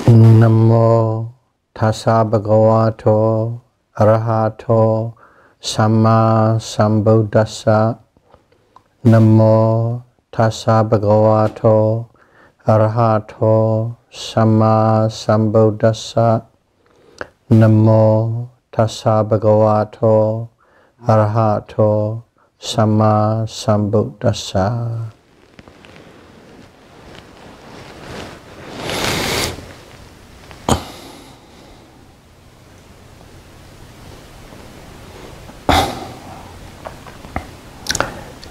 Namo tassa bhagavato arahato samma sambuddhassa. Namo tassa bhagavato arahato samma sambuddhassa. Namo tassa bhagavato arahato samma sambuddhassa.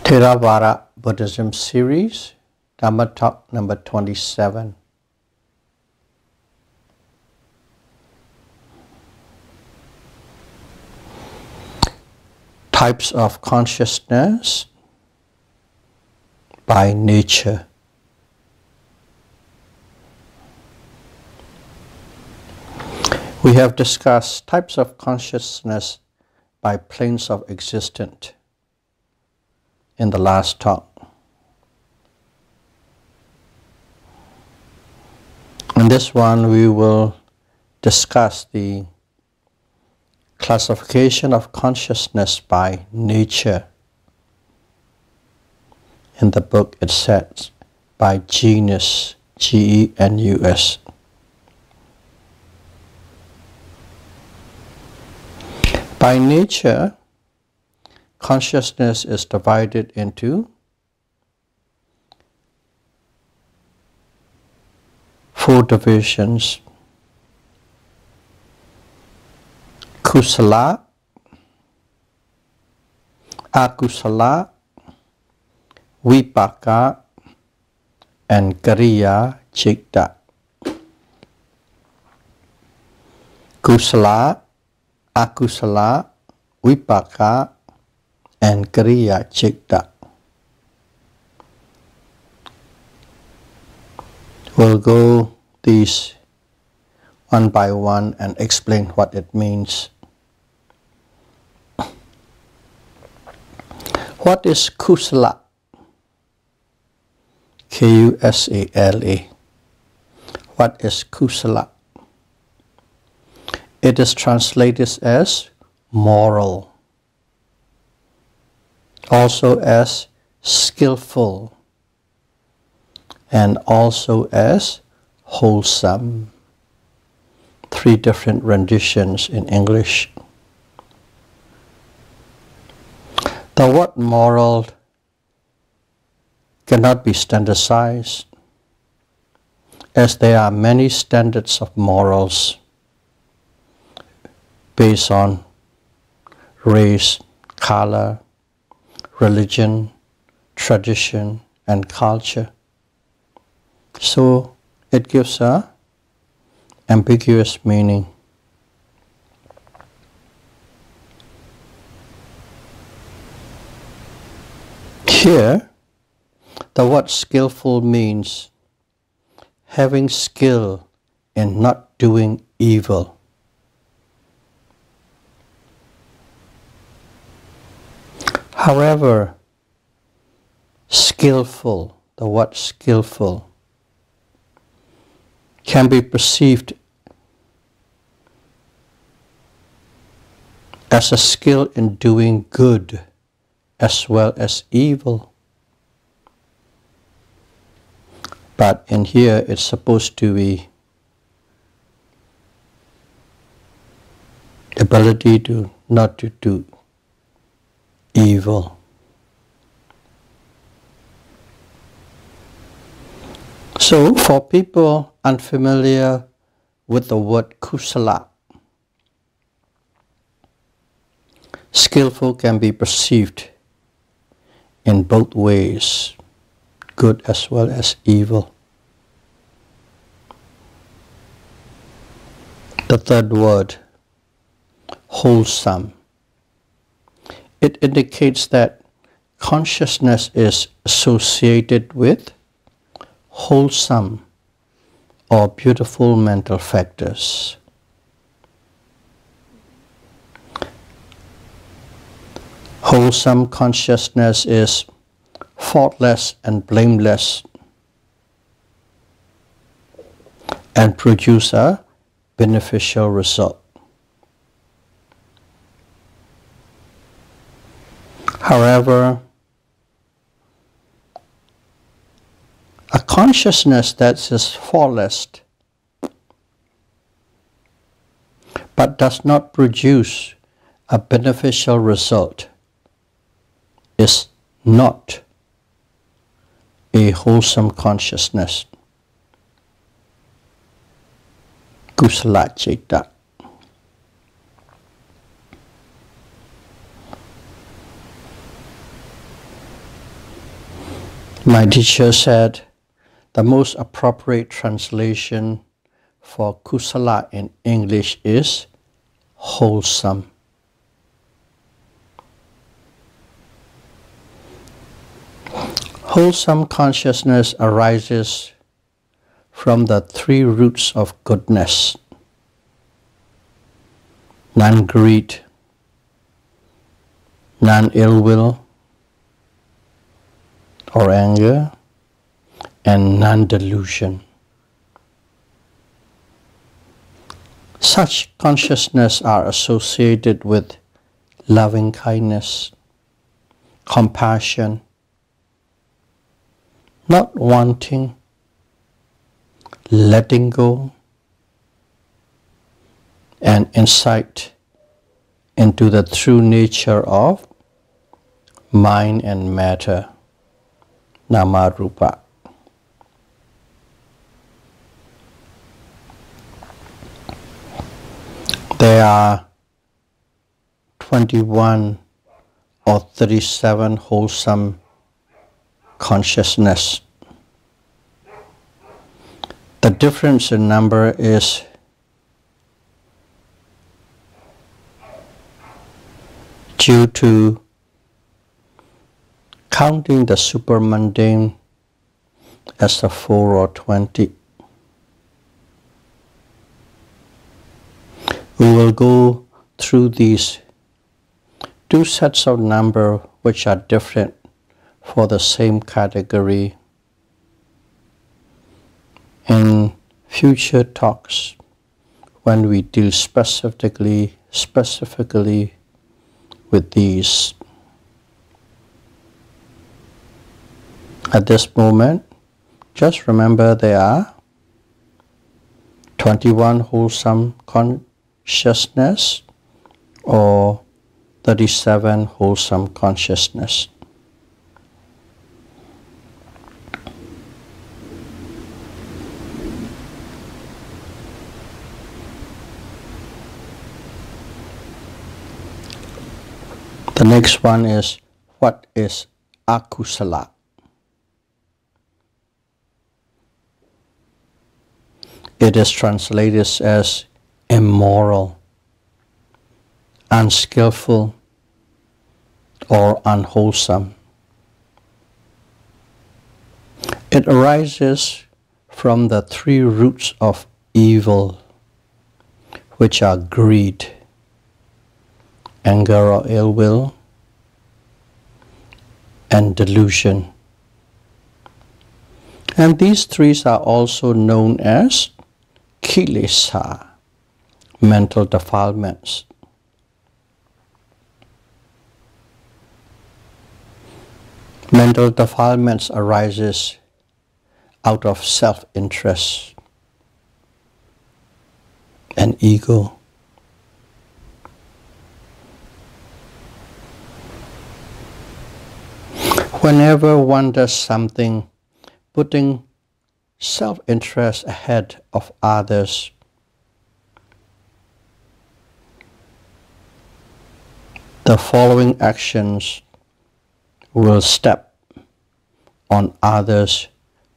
Theravada Buddhism series, Dhamma talk number 27. Types of consciousness by nature. We have discussed types of consciousness by planes of existence in the last talk. In this one we will discuss the classification of consciousness by nature. In the book it says by Genus, Genus. By nature, consciousness is divided into 4 divisions: kusala, akusala, wipaka, and kariya citta. Kusala, akusala, wipaka, and kariya citta. We'll go these one by one and explain what it means. What is kusala? Kusala. What is kusala? It is translated as moral, also as skillful, and also as wholesome. 3 different renditions in English. The word moral cannot be standardized, as there are many standards of morals based on race, color, religion, tradition, and culture. So it gives a ambiguous meaning. Here, the word skillful means having skill in not doing evil. However, skillful, the word skillful, can be perceived as a skill in doing good as well as evil. But in here it's supposed to be ability to not to do evil. So for people unfamiliar with the word kusala, skillful can be perceived in both ways, good as well as evil. The third word, wholesome. It indicates that consciousness is associated with wholesome or beautiful mental factors. Wholesome consciousness is faultless and blameless, and produce a beneficial result. However, a consciousness that is faultless but does not produce a beneficial result is not a wholesome consciousness. Kusala Citta. My teacher said the most appropriate translation for kusala in English is wholesome. Wholesome consciousness arises from the three roots of goodness: non-greed, non-ill will or anger, and non-delusion. Such consciousness are associated with loving kindness, compassion, not wanting, letting go, and insight into the true nature of mind and matter, nama rupa. There are 21 or 37 wholesome consciousness. The difference in number is due to counting the supermundane as a 4 or 20. We will go through these two sets of number which are different for the same category in future talks when we deal specifically with these. At this moment, just remember there are 21 wholesome consciousness or 37 wholesome consciousness. The next one is, what is akusala? It is translated as immoral, unskillful, or unwholesome. It arises from the three roots of evil, which are greed, anger or ill will, and delusion. And these three are also known as kilesa, mental defilements. Mental defilements arises out of self-interest and ego. Whenever one does something putting self-interest ahead of others, the following actions will step on others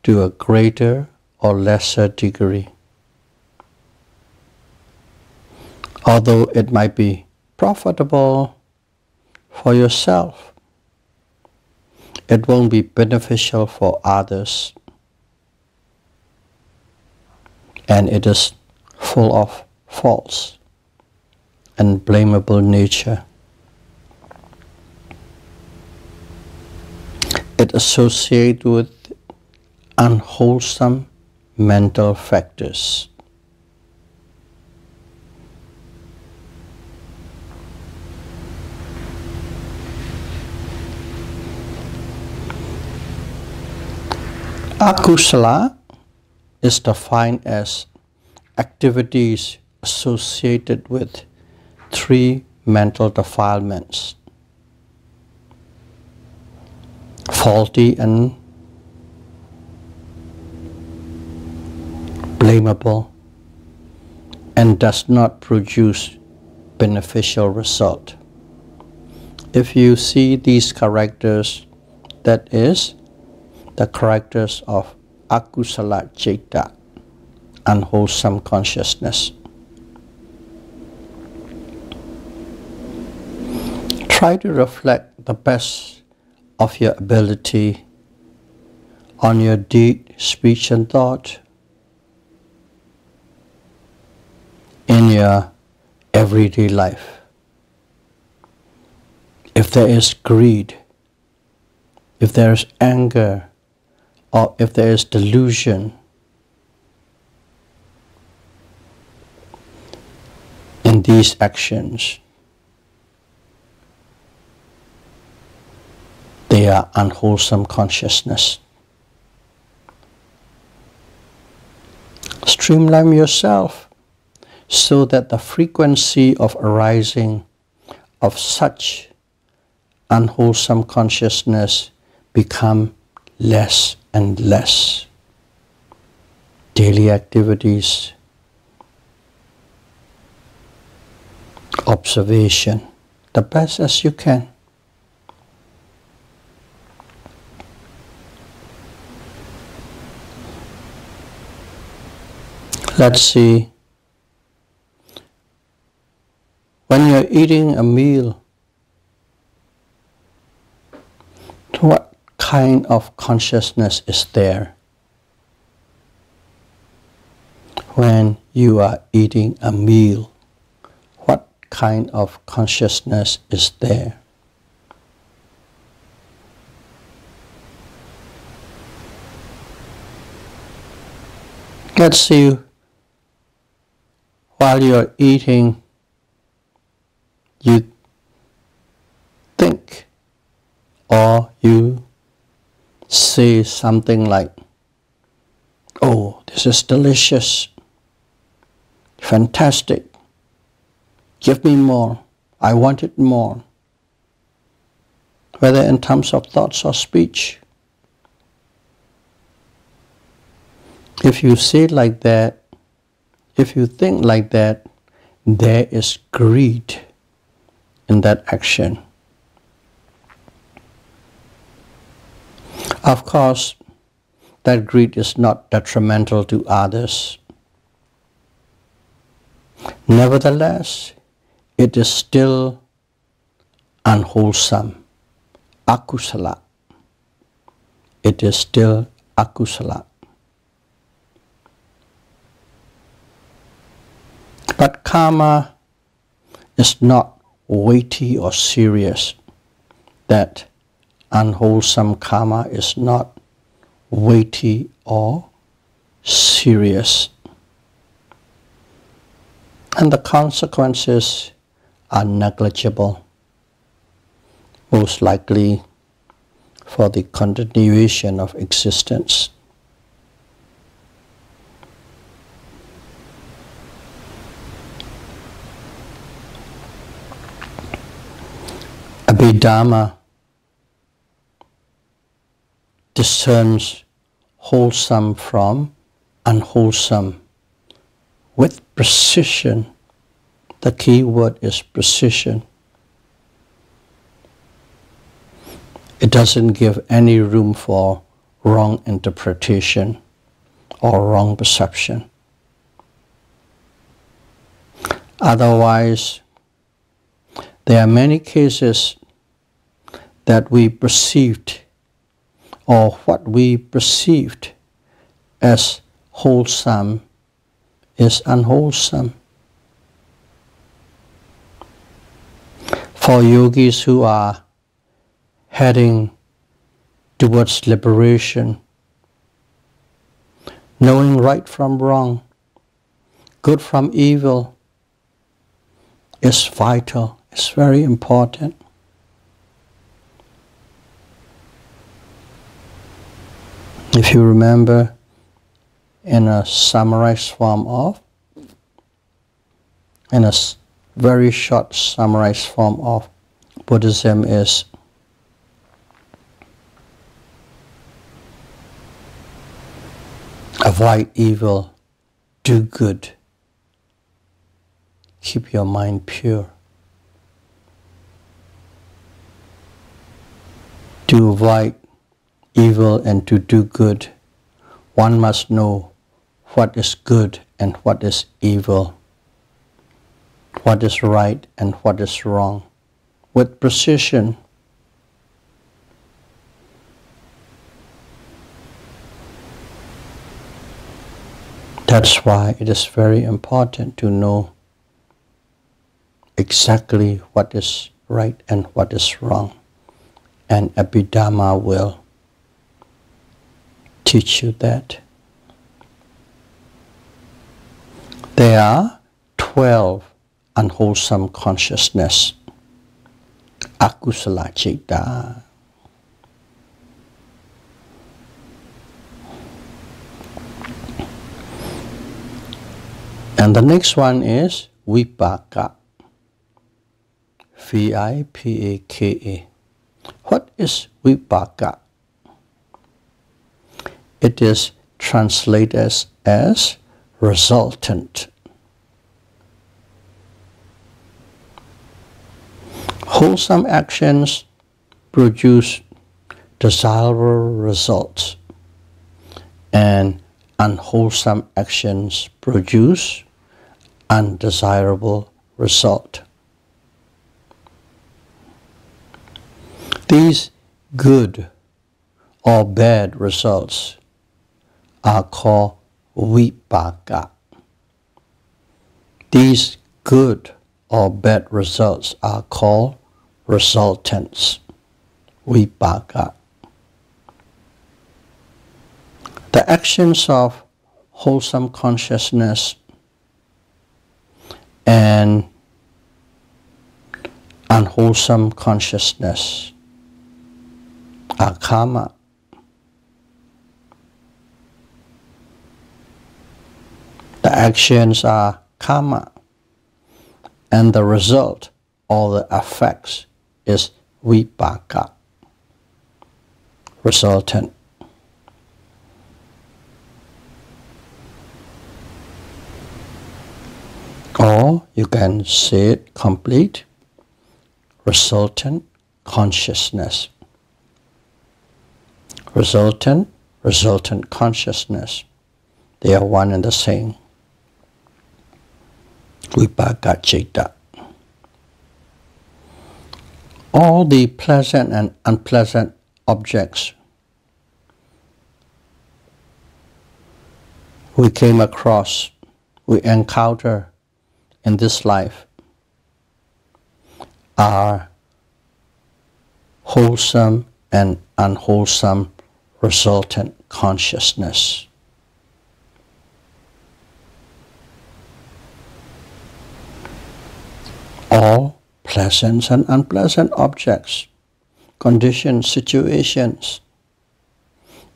to a greater or lesser degree. Although it might be profitable for yourself, it won't be beneficial for others, and it is full of faults and blamable nature. It associates with unwholesome mental factors. Akusala is defined as activities associated with three mental defilements: faulty and blamable, and does not produce beneficial result. If you see these characters, that is, the characters of akusala citta, unwholesome consciousness. Try to reflect the best of your ability on your deed, speech and thought in your everyday life. If there is greed, if there is anger, or if there is delusion in these actions, they are unwholesome consciousness. Streamline yourself so that the frequency of arising of such unwholesome consciousness become less and less. Daily activities, observation, the best as you can. Let's see, when you're eating a meal, what kind of consciousness is there? When you are eating a meal, what kind of consciousness is there? Let's see, while you're eating, you think or you say something like, "Oh, this is delicious, fantastic, give me more, I want it more," whether in terms of thoughts or speech. If you say like that, if you think like that, there is greed in that action. Of course, that greed is not detrimental to others. Nevertheless, it is still unwholesome, akusala. It is still akusala. But karma is not weighty or serious. That unwholesome karma is not weighty or serious. And the consequences are negligible, most likely for the continuation of existence. Abhidharma discerns wholesome from unwholesome with precision. The key word is precision. It doesn't give any room for wrong interpretation or wrong perception. Otherwise, there are many cases that we perceived, or what we perceived as wholesome is unwholesome. For yogis who are heading towards liberation, knowing right from wrong, good from evil is vital, it's very important. If you remember, in a summarized form of, in a very short summarized form of Buddhism is avoid evil, do good, keep your mind pure. To avoid evil and to do good, one must know what is good and what is evil, what is right and what is wrong, with precision. That's why it is very important to know exactly what is right and what is wrong. And Abhidhamma will teach you that. There are 12 unwholesome consciousness, akusala citta. And the next one is Wipaka, Vipaka. What is Wipaka? It is translated as resultant. Wholesome actions produce desirable results, and unwholesome actions produce undesirable result. These good or bad results are called Wipaka. These good or bad results are called resultants, Wipaka. The actions of wholesome consciousness and unwholesome consciousness are karma. The actions are karma, and the result or the effects is Wipaka, resultant. Or you can say it complete, resultant consciousness. Resultant consciousness. They are one and the same. Wipaka citta. All the pleasant and unpleasant objects we came across, we encounter in this life are wholesome and unwholesome resultant consciousness. All pleasant and unpleasant objects, conditions, situations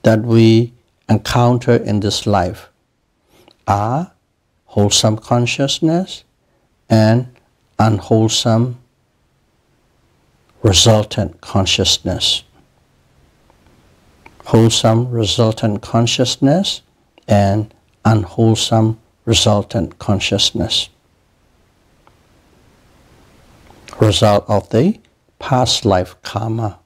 that we encounter in this life are wholesome consciousness and unwholesome resultant consciousness. Wholesome resultant consciousness and unwholesome resultant consciousness. Result of the past life karma.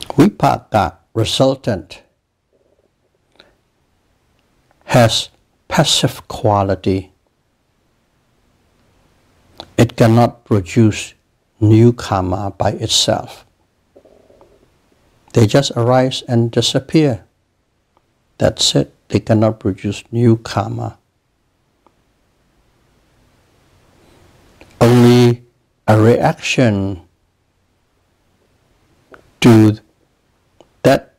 Wipaka, resultant, has passive quality. It cannot produce new karma by itself. They just arise and disappear. That's it. They cannot produce new karma. Only a reaction to that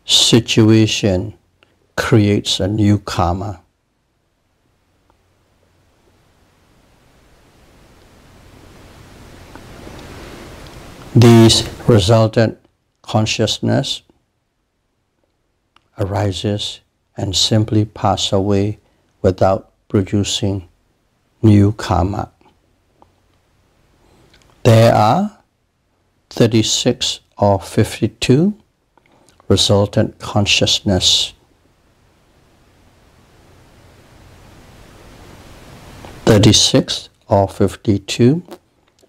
situation creates a new karma. These resultant consciousness arises and simply pass away without producing new karma. There are 36 or 52 resultant consciousness. 36 or 52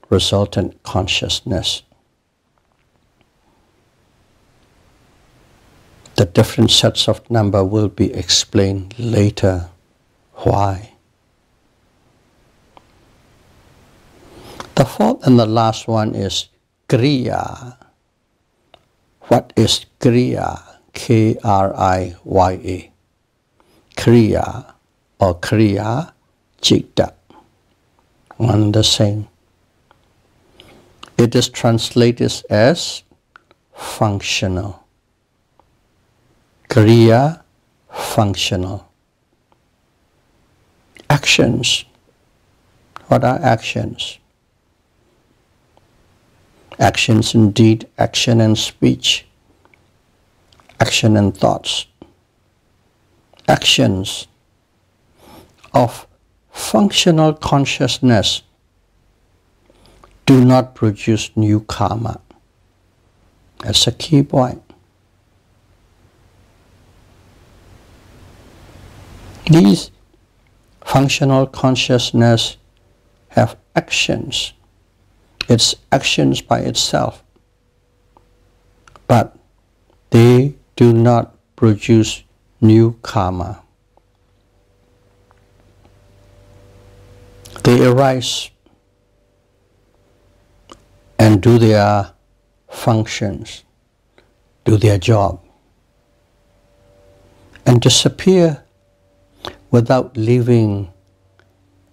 resultant consciousness. The different sets of number will be explained later. Why? The fourth and the last one is Kriya. What is Kriya? K-R-I-Y-A. Kriya or Kriya Chitta. One and the same. It is translated as functional. Kriya, functional. Actions. What are actions? Actions in deed, action and speech, action and thoughts. Actions of functional consciousness do not produce new karma. That's a key point. These functional consciousness have actions. It's actions by itself, but they do not produce new karma. They arise and do their functions, do their job, and disappear without leaving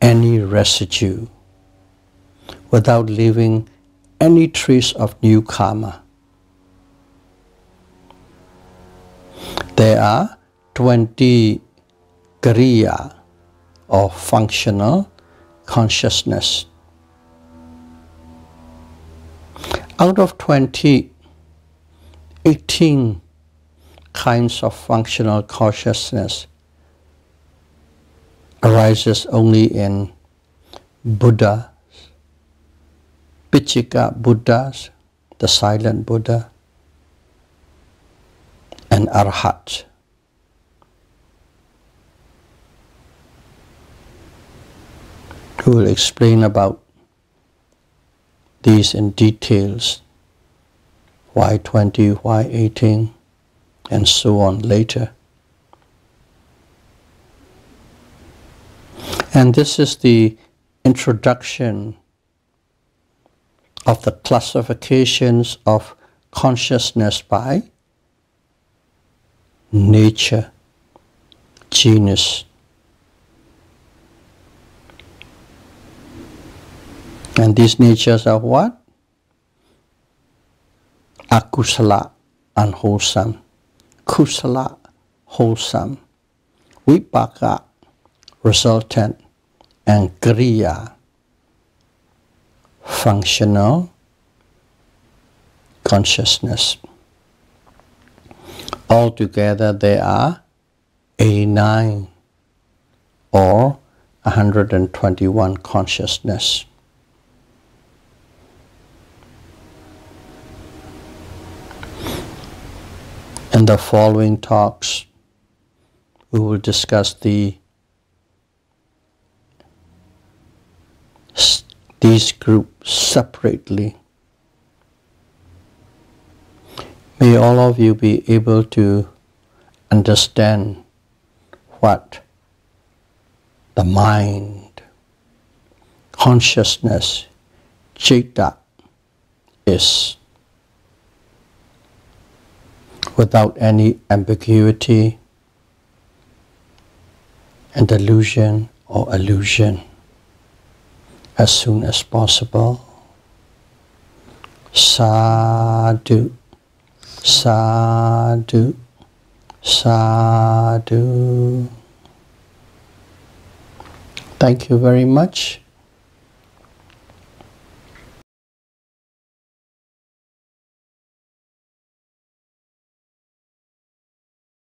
any residue, without leaving any trace of new karma. There are 20 kriya or functional consciousness. Out of 20, 18 kinds of functional consciousness arises only in Buddha, Wipaka Buddhas, the silent Buddha, and Arhat. We will explain about these in details, why 20, why 18, and so on later. And this is the introduction of the classifications of consciousness by nature, genus. And these natures are what? Akusala, unwholesome. Kusala, wholesome. Wipaka, resultant. And kriya, functional consciousness. Altogether there are 89 or 121 consciousness. In the following talks, we will discuss these groups separately. May all of you be able to understand what the mind, consciousness, citta is, without any ambiguity and delusion or illusion, as soon as possible. Sadhu, sadhu, sadhu. Thank you very much.